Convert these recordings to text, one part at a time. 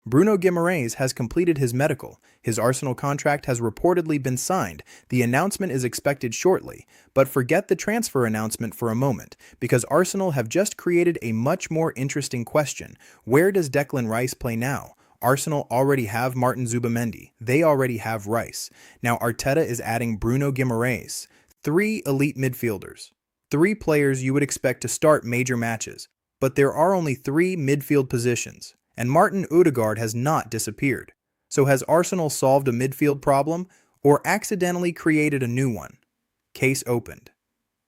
Bruno Guimarães has completed his medical. His Arsenal contract has reportedly been signed. The announcement is expected shortly. But forget the transfer announcement for a moment, because Arsenal have just created a much more interesting question. Where does Declan Rice play now? Arsenal already have Martin Zubimendi. They already have Rice. Now Arteta is adding Bruno Guimarães. 3 elite midfielders. 3 players you would expect to start major matches. But there are only 3 midfield positions. And Martin Odegaard has not disappeared. So has Arsenal solved a midfield problem or accidentally created a new one? Case opened.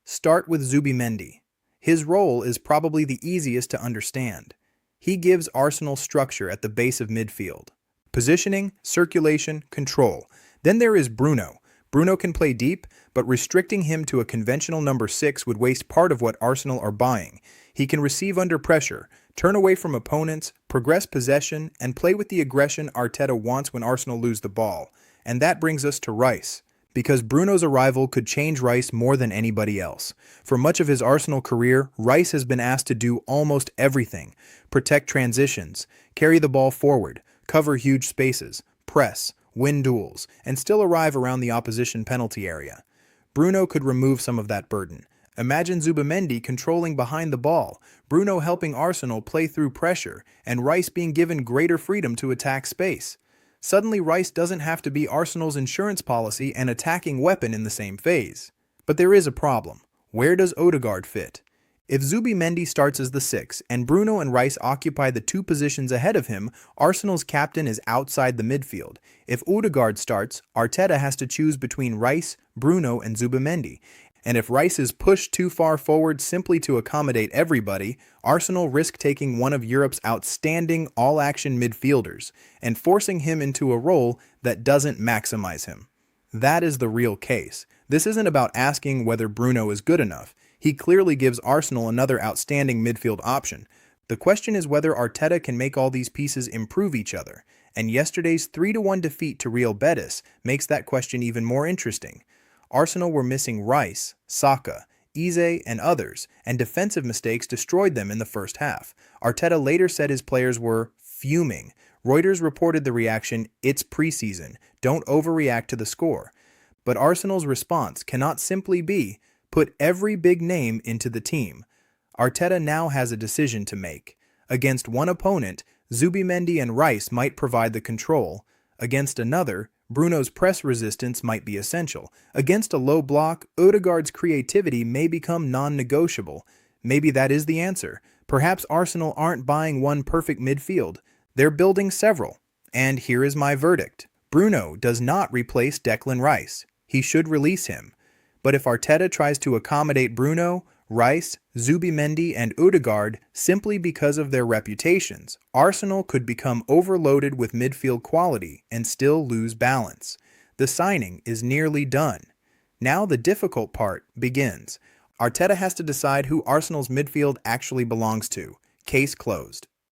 Start with Zubimendi. His role is probably the easiest to understand. He gives Arsenal structure at the base of midfield. Positioning, circulation, control. Then there is Bruno. Bruno can play deep, but restricting him to a conventional number 6 would waste part of what Arsenal are buying. He can receive under pressure, turn away from opponents, progress possession, and play with the aggression Arteta wants when Arsenal lose the ball. And that brings us to Rice, because Bruno's arrival could change Rice more than anybody else. For much of his Arsenal career, Rice has been asked to do almost everything: protect transitions, carry the ball forward, cover huge spaces, press, win duels, and still arrive around the opposition penalty area. Bruno could remove some of that burden. Imagine Zubimendi controlling behind the ball, Bruno helping Arsenal play through pressure, and Rice being given greater freedom to attack space. Suddenly, Rice doesn't have to be Arsenal's insurance policy and attacking weapon in the same phase. But there is a problem. Where does Odegaard fit? If Zubimendi starts as the 6 and Bruno and Rice occupy the 2 positions ahead of him, Arsenal's captain is outside the midfield. If Odegaard starts, Arteta has to choose between Rice, Bruno, and Zubimendi. And if Rice is pushed too far forward simply to accommodate everybody, Arsenal risk taking one of Europe's outstanding all-action midfielders and forcing him into a role that doesn't maximize him. That is the real case. This isn't about asking whether Bruno is good enough. He clearly gives Arsenal another outstanding midfield option. The question is whether Arteta can make all these pieces improve each other. And yesterday's 3-1 defeat to Real Betis makes that question even more interesting. Arsenal were missing Rice, Saka, Eze, and others, and defensive mistakes destroyed them in the first half. Arteta later said his players were fuming. Reuters reported the reaction, "It's preseason, don't overreact to the score." But Arsenal's response cannot simply be, put every big name into the team. Arteta now has a decision to make. Against one opponent, Zubimendi and Rice might provide the control. Against another, Bruno's press resistance might be essential. Against a low block, Odegaard's creativity may become non-negotiable. Maybe that is the answer. Perhaps Arsenal aren't buying one perfect midfield. They're building several. And here is my verdict. Bruno does not replace Declan Rice. He should release him. But if Arteta tries to accommodate Bruno, Rice, Zubimendi, and Odegaard simply because of their reputations, Arsenal could become overloaded with midfield quality and still lose balance. The signing is nearly done. Now the difficult part begins. Arteta has to decide who Arsenal's midfield actually belongs to. Case closed.